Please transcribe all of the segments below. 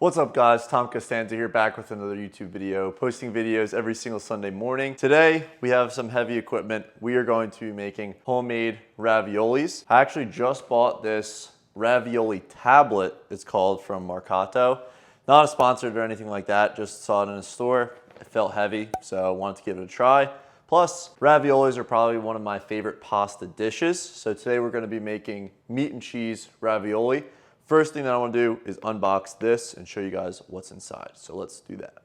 What's up guys, Tom Costanza here, back with another YouTube video, posting videos every single Sunday morning. Today, we have some heavy equipment. We are going to be making homemade raviolis. I actually just bought this ravioli tablet, it's called, from Mercato. Not a sponsored or anything like that, just saw it in a store. It felt heavy, so I wanted to give it a try. Plus, raviolis are probably one of my favorite pasta dishes. So today we're gonna be making meat and cheese ravioli. First thing that I want to do is unbox this and show you guys what's inside. So let's do that.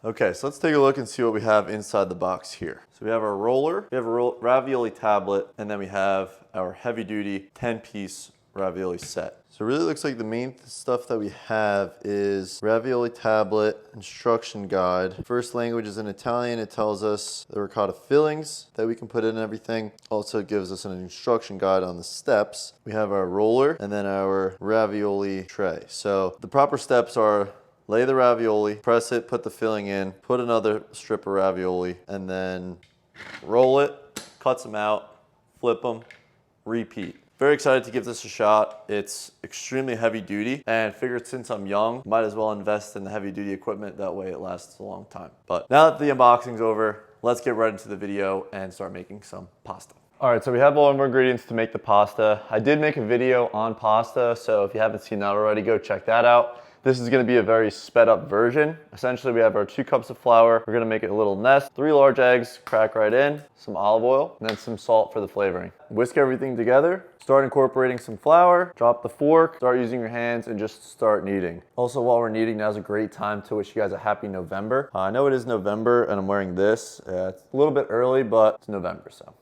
Okay, so let's take a look and see what we have inside the box here. So we have our roller, we have a ravioli tablet, and then we have our heavy duty 10-piece ravioli set. So it really looks like the main stuff that we have is ravioli tablet, instruction guide. First language is in Italian. It tells us the ricotta fillings that we can put in everything. Also gives us an instruction guide on the steps. We have our roller and then our ravioli tray. So the proper steps are lay the ravioli, press it, put the filling in, put another strip of ravioli, and then roll it, cut them out, flip them, repeat. Very excited to give this a shot. It's extremely heavy duty and figured since I'm young, might as well invest in the heavy duty equipment. That way it lasts a long time. But now that the unboxing's over, let's get right into the video and start making some pasta. All right, so we have all of our ingredients to make the pasta. I did make a video on pasta, so if you haven't seen that already, go check that out. This is gonna be a very sped up version. Essentially, we have our 2 cups of flour. We're gonna make it a little nest, 3 large eggs, crack right in, some olive oil, and then some salt for the flavoring. Whisk everything together, start incorporating some flour, drop the fork, start using your hands, and just start kneading. Also, while we're kneading, now's a great time to wish you guys a happy November. I know it is November, and I'm wearing this. It's a little bit early, but it's November, so.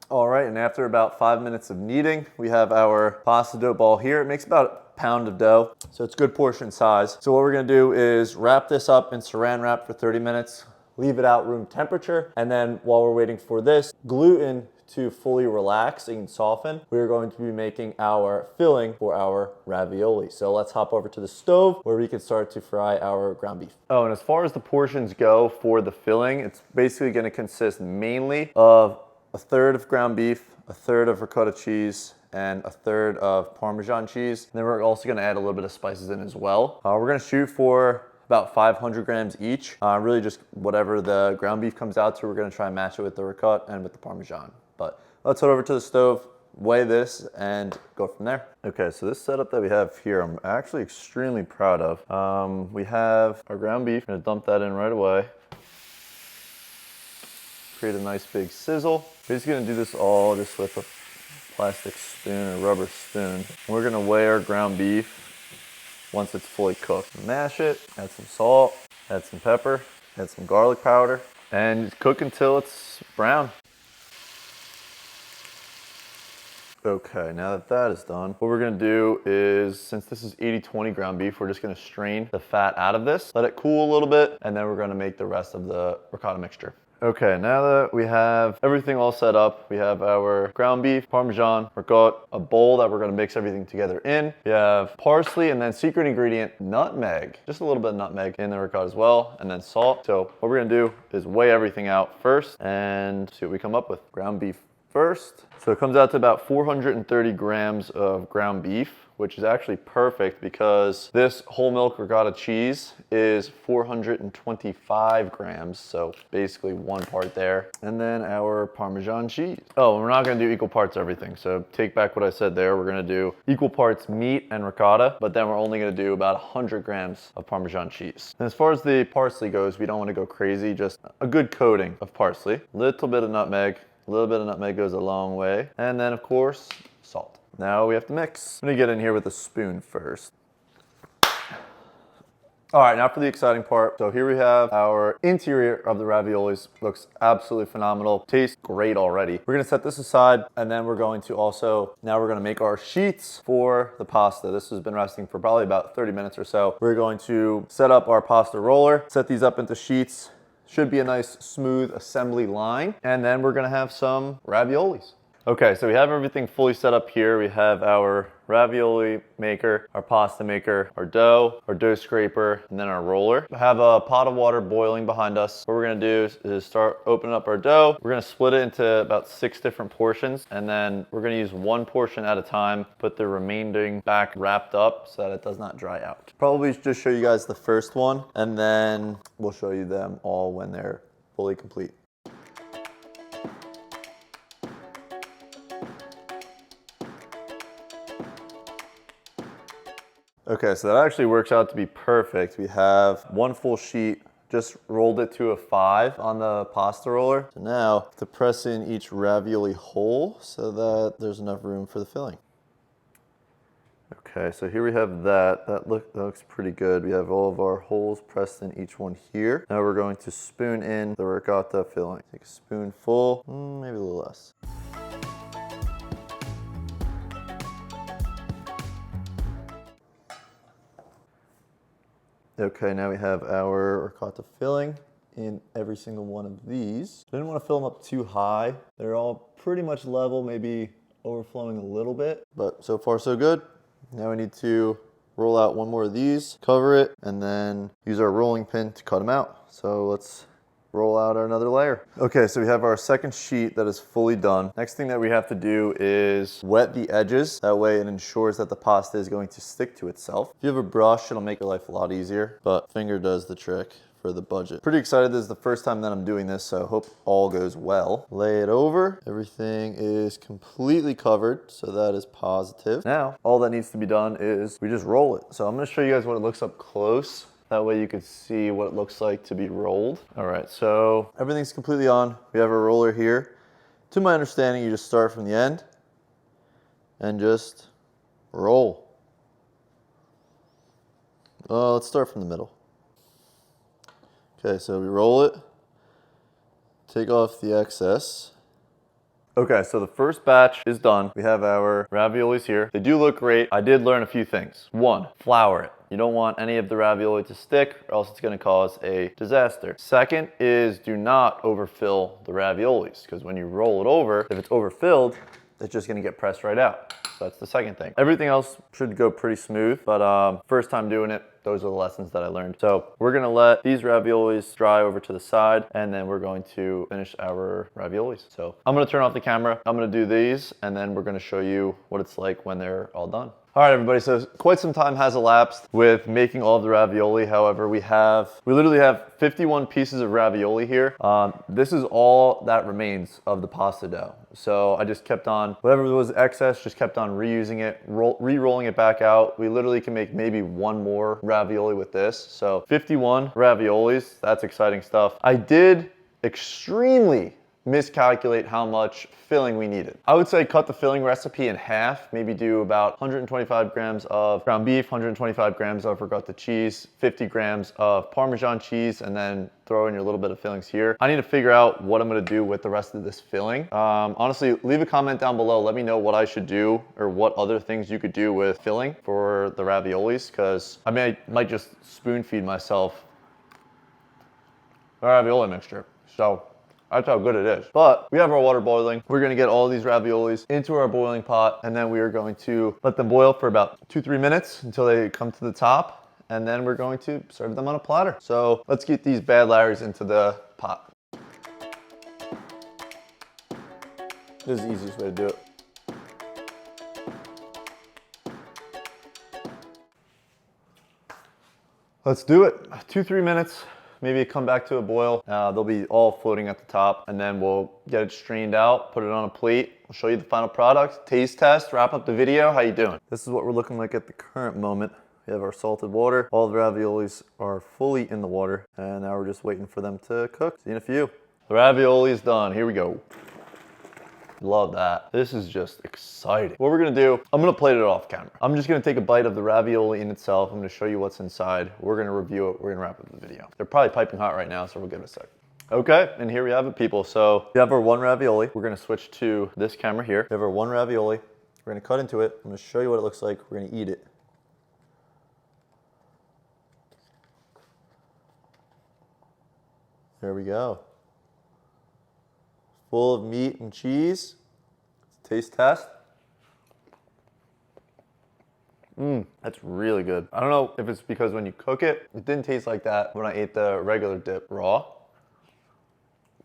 All right, and after about 5 minutes of kneading, we have our pasta dough ball here. It makes about a pound of dough, so it's good portion size. So what we're gonna do is wrap this up in saran wrap for 30 minutes, leave it out room temperature, and then while we're waiting for this gluten to fully relax and soften, we're going to be making our filling for our ravioli. So let's hop over to the stove where we can start to fry our ground beef. Oh, and as far as the portions go for the filling, it's basically gonna consist mainly of 1/3 of ground beef, 1/3 of ricotta cheese, and 1/3 of Parmesan cheese. And then we're also gonna add a little bit of spices in as well. We're gonna shoot for about 500 grams each. Really just whatever the ground beef comes out to, we're gonna try and match it with the ricotta and with the Parmesan. But let's head over to the stove, weigh this, and go from there. Okay, so this setup that we have here, I'm actually extremely proud of. We have our ground beef. I'm gonna dump that in right away. Create a nice big sizzle. We're just gonna do this all just with a plastic spoon or rubber spoon. We're gonna weigh our ground beef once it's fully cooked. Mash it, add some salt, add some pepper, add some garlic powder, and just cook until it's brown. Okay, now that that is done, what we're gonna do is, since this is 80-20 ground beef, we're just gonna strain the fat out of this, let it cool a little bit, and then we're gonna make the rest of the ricotta mixture. Okay, now that we have everything all set up, we have our ground beef, Parmesan, ricotta, a bowl that we're gonna mix everything together in. We have parsley, and then secret ingredient, nutmeg. Just a little bit of nutmeg in the ricotta as well, and then salt. So what we're gonna do is weigh everything out first and see what we come up with. Ground beef first. So it comes out to about 430 grams of ground beef, which is actually perfect because this whole milk ricotta cheese is 425 grams. So basically 1 part there. And then our Parmesan cheese. Oh, we're not gonna do equal parts everything. So take back what I said there. We're gonna do equal parts meat and ricotta, but then we're only gonna do about 100 grams of Parmesan cheese. And as far as the parsley goes, we don't wanna go crazy, just a good coating of parsley. Little bit of nutmeg. A little bit of nutmeg goes a long way. And then of course, salt. Now we have to mix. I'm gonna get in here with a spoon first. All right, now for the exciting part. So here we have our interior of the raviolis. Looks absolutely phenomenal. Tastes great already. We're gonna set this aside, and then we're going to also, now we're gonna make our sheets for the pasta. This has been resting for probably about 30 minutes or so. We're going to set up our pasta roller, set these up into sheets. Should be a nice smooth assembly line. And then we're gonna have some raviolis. Okay, so we have everything fully set up here. We have our ravioli maker, our pasta maker, our dough scraper, and then our roller. I have a pot of water boiling behind us. What we're gonna do is start opening up our dough. We're gonna split it into about 6 different portions, and then we're gonna use one portion at a time, put the remaining back wrapped up so that it does not dry out. Probably just show you guys the first one, and then we'll show you them all when they're fully complete. Okay, so that actually works out to be perfect. We have one full sheet, just rolled it to a 5 on the pasta roller. So now to press in each ravioli hole so that there's enough room for the filling. Okay, so here we have that. That looks pretty good. We have all of our holes pressed in each one here. Now we're going to spoon in the ricotta filling. Take a spoonful, maybe a little less. Okay, now we have our ricotta filling in every single one of these. I didn't want to fill them up too high. They're all pretty much level, maybe overflowing a little bit, but so far so good. Now we need to roll out one more of these, cover it, and then use our rolling pin to cut them out. So let's roll out another layer. Okay, so we have our second sheet that is fully done. Next thing that we have to do is wet the edges. That way it ensures that the pasta is going to stick to itself. If you have a brush, it'll make your life a lot easier, but finger does the trick for the budget. Pretty excited. This is the first time that I'm doing this, so I hope all goes well. Lay it over. Everything is completely covered, so that is positive. Now, all that needs to be done is we just roll it. So I'm gonna show you guys what it looks up close. That way you could see what it looks like to be rolled. All right, so everything's completely on. We have a roller here. To my understanding, you just start from the end and just roll. Let's start from the middle. Okay, so we roll it, take off the excess. Okay, so the first batch is done. We have our raviolis here. They do look great. I did learn a few things. 1, flour it. You don't want any of the ravioli to stick or else it's gonna cause a disaster. Second is do not overfill the raviolis because when you roll it over, if it's overfilled, it's just gonna get pressed right out. So that's the second thing. Everything else should go pretty smooth, but first time doing it, those are the lessons that I learned. So we're gonna let these raviolis dry over to the side and then we're going to finish our raviolis. So I'm gonna turn off the camera, I'm gonna do these, and then we're gonna show you what it's like when they're all done. All right, everybody, so quite some time has elapsed with making all of the ravioli. However, we literally have 51 pieces of ravioli here. This is all that remains of the pasta dough. So I just kept on, whatever was excess, just kept on reusing it, re-rolling it back out. We literally can make maybe one more ravioli with this. So 51 raviolis, that's exciting stuff. I did extremely miscalculate how much filling we needed. I would say cut the filling recipe in half, maybe do about 125 grams of ground beef, 125 grams of ricotta cheese, 50 grams of Parmesan cheese, and then throw in your little bit of fillings here. I need to figure out what I'm gonna do with the rest of this filling. Honestly, leave a comment down below. Let me know what I should do or what other things you could do with filling for the raviolis, because I might just spoon feed myself a ravioli mixture. So that's how good it is. But we have our water boiling. We're gonna get all these raviolis into our boiling pot, and then we are going to let them boil for about 2-3 minutes until they come to the top, and then we're going to serve them on a platter. So let's get these bad Larrys into the pot. This is the easiest way to do it. Let's do it. 2-3 minutes. Maybe come back to a boil. They'll be all floating at the top, and then we'll get it strained out, put it on a plate. We'll show you the final product, taste test, wrap up the video. How you doing? This is what we're looking like at the current moment. We have our salted water. All the raviolis are fully in the water, and now we're just waiting for them to cook. See you in a few. The ravioli is done. Here we go. Love that. This is just exciting. What we're gonna do, I'm gonna plate it off camera. I'm just gonna take a bite of the ravioli in itself. I'm gonna show you what's inside. We're gonna review it. We're gonna wrap up the video. They're probably piping hot right now, so we'll give it a sec. Okay, and here we have it, people. So we have our one ravioli. We're gonna switch to this camera here. We have our one ravioli. We're gonna cut into it. I'm gonna show you what it looks like. We're gonna eat it. There we go. Full of meat and cheese. Taste test. That's really good. I don't know if it's because when you cook it, it didn't taste like that when I ate the regular dip raw,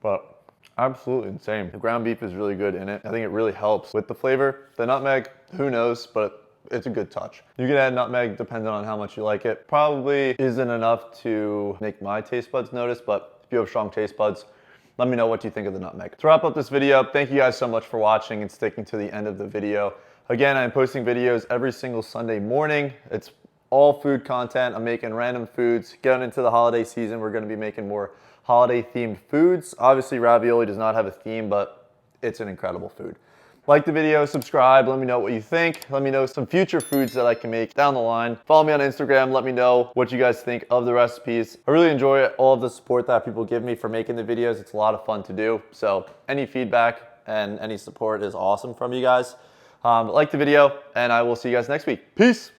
but absolutely insane. The ground beef is really good in it. I think it really helps with the flavor. The nutmeg, who knows, but it's a good touch. You can add nutmeg depending on how much you like it. Probably isn't enough to make my taste buds notice, but if you have strong taste buds, let me know what you think of the nutmeg. To wrap up this video, thank you guys so much for watching and sticking to the end of the video. Again, I'm posting videos every single Sunday morning. It's all food content. I'm making random foods. Getting into the holiday season, we're gonna be making more holiday themed foods. Obviously, ravioli does not have a theme, but it's an incredible food. Like the video, subscribe, let me know what you think. Let me know some future foods that I can make down the line. Follow me on Instagram, let me know what you guys think of the recipes. I really enjoy all of the support that people give me for making the videos. It's a lot of fun to do. So any feedback and any support is awesome from you guys. Like the video, and I will see you guys next week. Peace.